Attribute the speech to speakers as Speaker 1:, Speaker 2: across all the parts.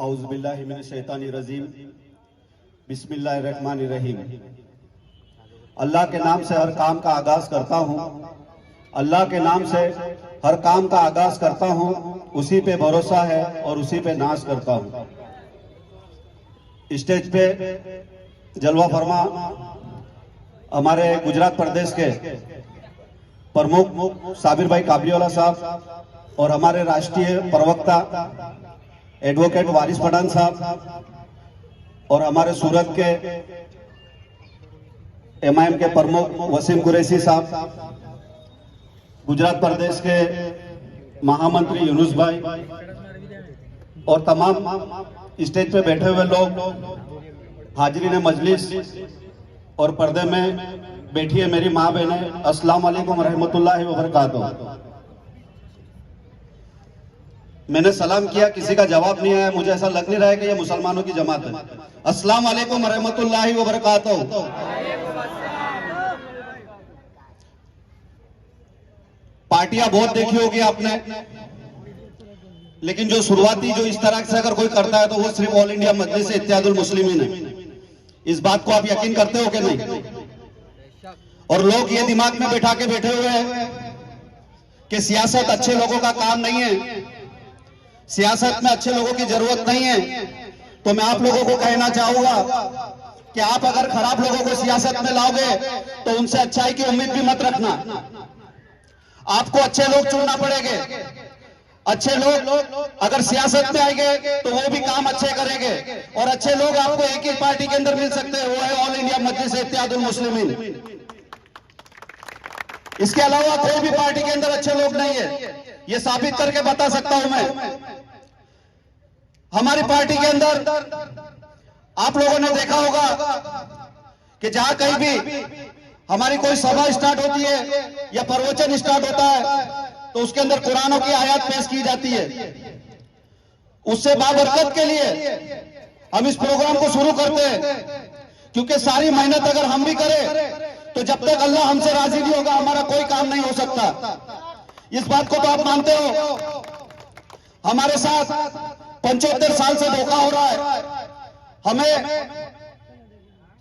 Speaker 1: औज़ुबिल्लाहि मिनश्शैतानिर्रजीम बिस्मिल्लाहिर्रहमानिर्रहीम। अल्लाह के नाम से हर काम का आगाज करता हूँ। अल्लाह के नाम से हर काम का आगाज करता हूँ। उसी पे भरोसा है और उसी पे नाज करता हूँ। स्टेज पे जलवा फरमा हमारे गुजरात प्रदेश के प्रमुख साबिर भाई काबलीवाला साहब और हमारे राष्ट्रीय प्रवक्ता एडवोकेट वारिस पठान साहब और हमारे सूरत के एमआईएम के प्रमुख वसीम कुरैशी साहब, गुजरात प्रदेश के महामंत्री यूनुस भाई और तमाम स्टेज पे बैठे हुए लोग, हाजिरीन मजलिस और पर्दे में बैठी है मेरी माँ बहनें, अस्सलाम वालेकुम रहमतुल्लाहि व बरकातुहू। मैंने सलाम किया, किसी का जवाब नहीं आया। मुझे ऐसा लग नहीं रहा है कि ये मुसलमानों की जमात है। अस्सलाम वालेकुम रहमतुल्लाहि व बरकातुहू। पार्टियां बहुत देखी होगी आपने, लेकिन जो शुरुआती जो इस तरह से अगर कोई करता है तो वो सिर्फ ऑल इंडिया मजलिस इत्तेहादुल मुस्लिमीन है। इस बात को आप यकीन करते हो कि नहीं? और लोग ये दिमाग में बैठा के बैठे हुए हैं कि सियासत अच्छे लोगों का काम नहीं है, सियासत में अच्छे लोगों की जरूरत नहीं है। तो मैं आप लोगों को कहना चाहूंगा कि आप अगर खराब लोगों को सियासत में लाओगे तो उनसे अच्छाई की उम्मीद भी मत रखना। आपको अच्छे लोग चुनना पड़ेंगे। अच्छे लोग अगर सियासत में आएंगे तो वो भी काम अच्छे करेंगे। और अच्छे लोग आपको एक ही पार्टी के अंदर मिल सकते हैं, वो है ऑल इंडिया मजलिस इत्तेहादुल मुस्लिमीन। इसके अलावा कोई भी पार्टी के अंदर अच्छे लोग नहीं है, ये साबित करके बता सकता हूं मैं। हमारी पार्टी के अंदर आप लोगों ने देखा होगा कि जहां कहीं भी हमारी कोई सभा स्टार्ट होती है या प्रवचन स्टार्ट होता है तो उसके अंदर कुरानों की आयत पेश की जाती है। उससे बाबरकत के लिए हम इस प्रोग्राम को शुरू करते हैं, क्योंकि सारी मेहनत अगर हम भी करें तो जब तक अल्लाह हमसे राजी नहीं होगा हमारा कोई काम नहीं हो सकता। इस बात को तो आप मानते हो। हमारे साथ 75 साल से धोखा हो रहा है। हमें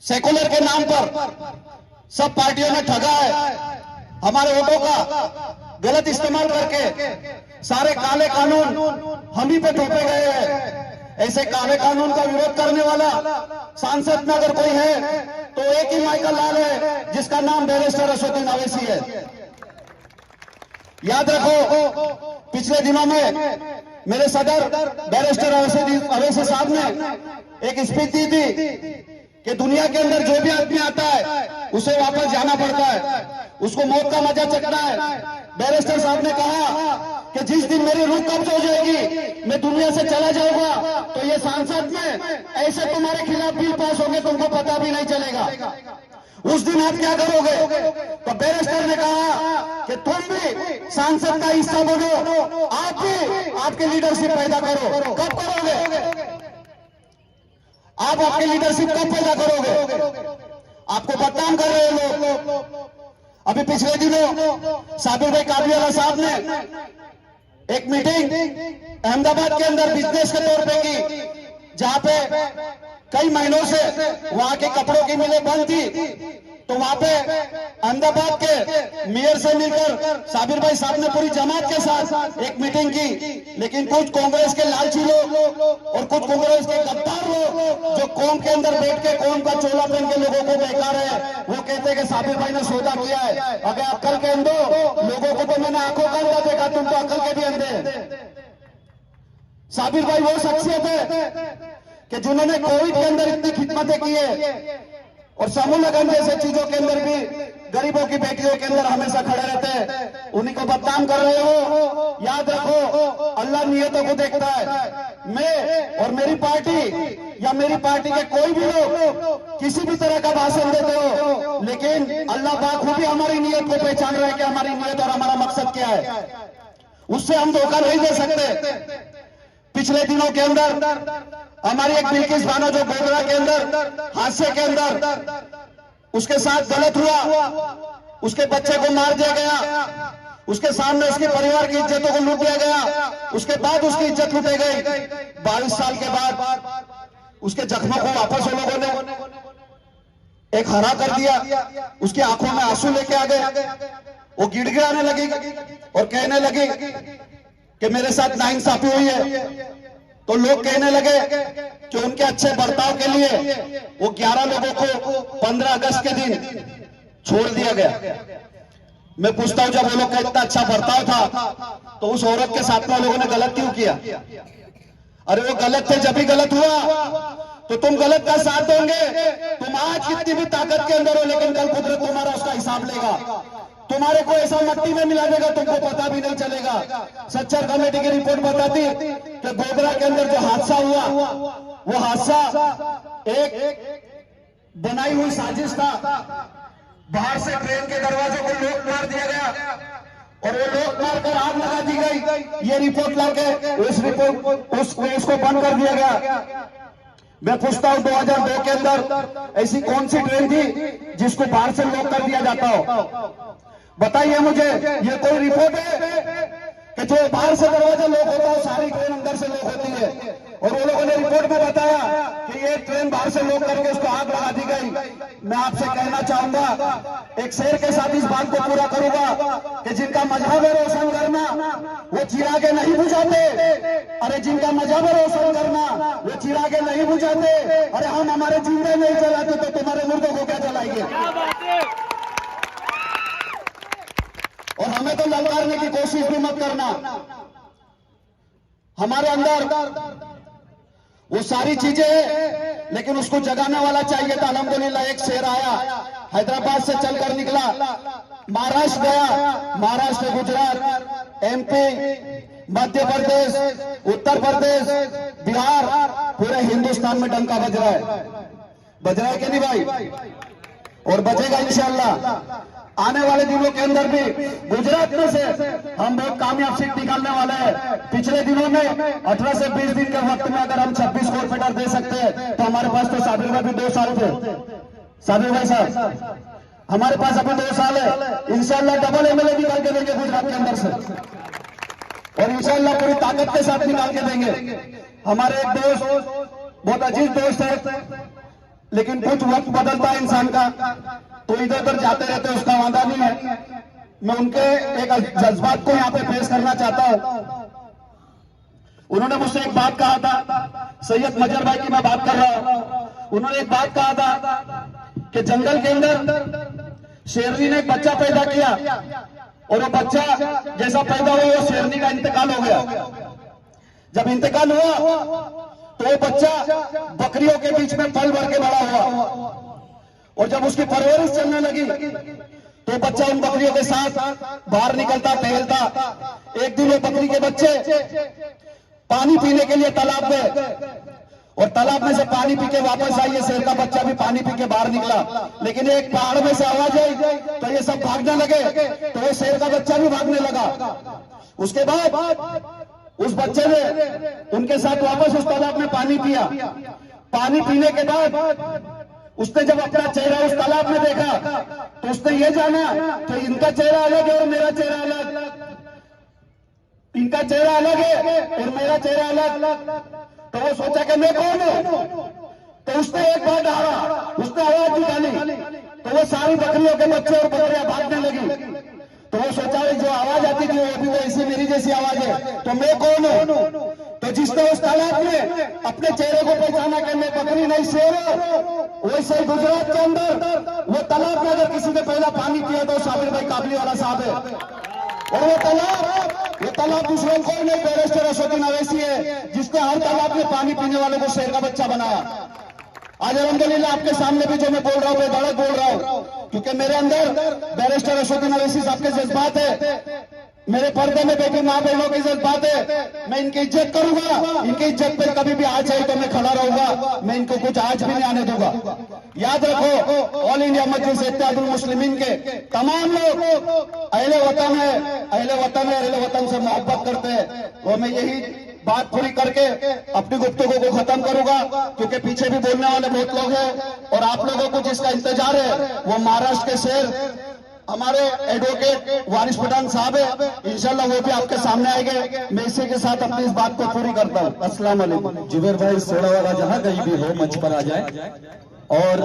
Speaker 1: सेकुलर के नाम पर सब पार्टियों ने ठगा है। हमारे वोटों का गलत इस्तेमाल करके सारे काले कानून हम ही पे थोपे गए हैं। ऐसे काले कानून का विरोध करने वाला सांसद में अगर कोई है तो एक ही माइकल लाल है, जिसका नाम बैरिस्टर असदुद्दीन अवैसी है। याद रखो, पिछले दिनों में मेरे सदर बैरिस्टर अवैसी साहब ने एक स्पीच दी थी कि दुनिया के अंदर जो भी आदमी आता है उसे वापस जाना पड़ता है, उसको मौत का मजा चखना है। बैरिस्टर साहब ने कहा कि जिस दिन मेरी रूह कब्ज हो जाएगी, मैं दुनिया से चला जाऊंगा, तो ये सांसद में ऐसे तुम्हारे खिलाफ बिल पास होंगे तुमको पता भी नहीं चलेगा। उस दिन आप क्या करोगे? तो बैरिस्टर ने कहा कि तुम भी सांसद का हिस्सा बनो, आप भी आपकी लीडरशिप पैदा करो। कब करोगे आप? आपकी लीडरशिप कब पैदा करोगे? आपको बदनाम कर रहे हैं लोग। अभी पिछले दिनों साबिर भाई काबलीवाला साहब ने एक मीटिंग अहमदाबाद के अंदर बिजनेस के तौर पे की, जहां पे कई महीनों से वहां के कपड़ों की मिलें बंद थी। तो वहां पे अहमदाबाद के मेयर से मिलकर साबिर भाई साहब ने पूरी जमात के साथ एक मीटिंग की, लेकिन कुछ कांग्रेस के लालची लोग और कुछ कांग्रेस के गद्दार लोग जो कौम के अंदर बैठ के कौम का चोला पहन के लोगों को बहका रहे हैं, वो कहते हैं कि साबिर भाई ने सौदा किया है। अगर अक्ल के अंधो लोगों को तो मैंने आंखों का अंधा देखा, तुम तो अक्ल के भी अंधे हैं। साबिर भाई वो शख्सियत है कि जिन्होंने कोविड के अंदर इतनी खिदमतें की है और समूह लगन जैसे चीजों के अंदर भी गरीबों की बेटियों के अंदर हमेशा खड़े रहते हैं, उन्हीं को बदनाम कर रहे हो। याद रखो, अल्लाह नियतों को देखता है। मैं और मेरी पार्टी या मेरी पार्टी के कोई भी लोग किसी भी तरह का भाषण देते हो, लेकिन अल्लाह बाखूबी हमारी नियत को पहचान रहे हैं कि हमारी नियत और हमारा मकसद क्या है। उससे हम धोखा नहीं दे सकते। पिछले दिनों के अंदर हमारी एक बिल्किस बानो जो गोधरा के अंदर हादसे के अंदर उसके साथ गलत हुआ, उसके बच्चे को मार दिया गया, उसके सामने उसके परिवार की इज्जतों को लूट लिया गया, उसके बाद उसकी इज्जत लूटी गई। 22 साल के बाद उसके जख्मों को वापस उन लोगों ने एक हरा कर दिया, उसकी आंखों में आंसू लेके आ गए, वो गिड़गिड़ाने लगी और कहने लगी कि मेरे साथ नाइंसाफी हुई है। तो लोग कहने लगे कि उनके अच्छे बर्ताव के लिए वो 11 लोगों को 15 अगस्त के दिन छोड़ दिया गया। मैं पूछता हूं, जब वो लोग का इतना अच्छा बर्ताव था तो उस औरत के साथ में लोगों ने गलत क्यों किया? अरे वो गलत थे, जब भी गलत हुआ तो तुम गलत का साथ दोगे। तुम आज कितनी भी ताकत के अंदर हो, लेकिन कल कुदरत तुम्हारा उसका हिसाब लेगा। तुम्हारे को ऐसा मट्टी में मिला देगा, तुमको पता भी नहीं चलेगा। सच्चर कमेटी की रिपोर्ट बताती कि गोधरा के अंदर जो हादसा हुआ, वो हादसा एक बनाई हुई साजिश था। बाहर से ट्रेन के दरवाजों को लॉक मार दिया गया और वो लॉक मार कर आग लगा दी गई। ये रिपोर्ट लाके उस केस को बंद कर दिया गया। मैं पूछता हूं, 2002 के अंदर ऐसी कौन सी ट्रेन थी जिसको बाहर से लॉक कर दिया जाता हो? बताइए मुझे। ये कोई रिपोर्ट है कि जो बाहर से दरवाजा लॉक होता है सारी ट्रेन अंदर से लॉक होती है? और वो लोगों ने रिपोर्ट में बताया कि ये ट्रेन बाहर से लॉक करके उसको आग लगा दी गई। मैं आपसे कहना चाहूंगा, एक शेर के साथ इस बात को पूरा करूंगा कि जिनका मजहब है रोशन करना, वो चिरागे नहीं बुझाते। अरे जिनका मजहब है रोशन करना, वो चिरागे नहीं बुझाते। अरे हम हमारे जिंदे नहीं जलाते तो तुम्हारे मुर्दों को क्या जलाएंगे? और हमें तो ललकारने की कोशिश भी मत करना। हमारे अंदर वो सारी चीजें हैं, लेकिन उसको जगाने वाला चाहिए था। अल्हम्दुलिल्लाह एक शेर आया, हैदराबाद से चलकर निकला, महाराष्ट्र गया, महाराष्ट्र, गुजरात, MP, मध्य प्रदेश, उत्तर प्रदेश, बिहार, पूरे हिंदुस्तान में डंका बज रहा है कि नहीं भाई? और बजेगा इंशाअल्लाह। आने वाले दिनों के अंदर भी गुजरात में से हम बहुत कामयाब सीट निकालने वाले हैं। पिछले दिनों में 18 से 20 दिन के वक्त में अगर हम 26 कॉर्पोरेटर दे सकते हैं तो हमारे पास तो साबिर भाई भी 2 साल थे। साबिर भाई साहब, हमारे पास अभी 2 साल है। इंशाअल्लाह डबल MLA निकाल के देंगे गुजरात के अंदर से, और इंशाअल्लाह पूरी ताकत के साथ निकाल के देंगे। हमारे एक दोस्त, बहुत अजीज दोस्त है, लेकिन कुछ वक्त बदलता है इंसान का, तो इधर उधर जाते रहते, उसका वादा नहीं है। मैं उनके एक जज्बात को यहाँ पे पेश करना चाहता हूँ। उन्होंने मुझसे एक बात कहा था, सैयद मजहर भाई की मैं बात कर रहा हूँ। उन्होंने एक बात कहा था कि जंगल के अंदर शेरनी ने एक बच्चा पैदा किया और वो बच्चा जैसा पैदा हुआ वो शेरनी का इंतकाल हो गया। जब इंतकाल हुआ तो वो बच्चा बकरियों के बीच में पल भर के बड़ा हुआ, और जब उसकी परवरिश चलने लगी तो बच्चा उन बकरियों के साथ बाहर निकलता, टहलता। एक दिन वो बकरी के बच्चे पानी पीने के लिए तालाब गए और तालाब में से पानी पी के वापस आई। ये शेर का बच्चा भी पानी पी के बाहर निकला, लेकिन एक पहाड़ में से आवाज आई तो ये सब भागने लगे, तो वो शेर का बच्चा भी भागने लगा। उसके बाद उस बच्चे ने उनके साथ वापस उस तालाब में पानी पिया। पानी पीने के बाद उसने जब अपना चेहरा उस तालाब में देखा तो उसने ये जाना कि इनका चेहरा अलग है और मेरा चेहरा अलग, इनका चेहरा अलग है और मेरा चेहरा अलग। तो वो सोचा कि मैं कौन हूं? तो उसने एक बार डाला, उसने आवाज निकाली तो वो सारी बकरियों के बच्चे और बकरियां भागने लगी। तो वो सोचा जो आवाज आती थी वो भी वैसी मेरी जैसी आवाज है, तो मैं कौन हूं? तो जिसने उस तालाब में अपने चेहरे को पहचाना कि मैं बकरी नहीं शेर हूं, वैसे ही गुजरात के अंदर वो तालाब में अगर किसी ने पहला पानी पिया तो साबिर भाई काबली वाला साहब है। और वो तालाब दूसरों कोई नहीं, बैरिस्टर असदुद्दीन अवैसी है, जिसने हर तालाब में पानी पीने वालों को शेर का बच्चा बनाया। आज अल्हम्दुलिल्लाह आपके सामने भी जो मैं बोल रहा हूँ, मैं धड़क बोल रहा हूँ, क्योंकि मेरे अंदर बैरिस्टर असदुद्दीन अवैसी साहब के जज्बात है, मेरे पर्दे में बैठी माँ बहनों की जज्बात है। मैं इनकी इज्जत करूंगा, इनकी इज्जत पे कभी भी आज आई तो मैं खड़ा रहूंगा, मैं इनको कुछ आज भी नहीं आने दूंगा। याद रखो, ऑल इंडिया मजलिस इत्तेहादुल मुस्लिमीन के तमाम लोग अहले वतन है, अहले वतन से मोहब्बत करते हैं। और मैं यही बात पूरी करके अपनी गुफ्तगू को खत्म करूंगा, क्योंकि पीछे भी बोलने वाले बहुत लोग हैं और आप लोगों को जिसका इंतजार है वो महाराष्ट्र के शेर हमारे एडवोकेट वारिस पठान साहब है, इंशाल्लाह वो भी आपके सामने आएंगे। मैं इसी के साथ अपनी इस बात को पूरी करता हूँ। अस्सलाम वालेकुम।
Speaker 2: जुबेर भाई सोडा वाला जहां कहीं भी हो मंच पर आ जाए और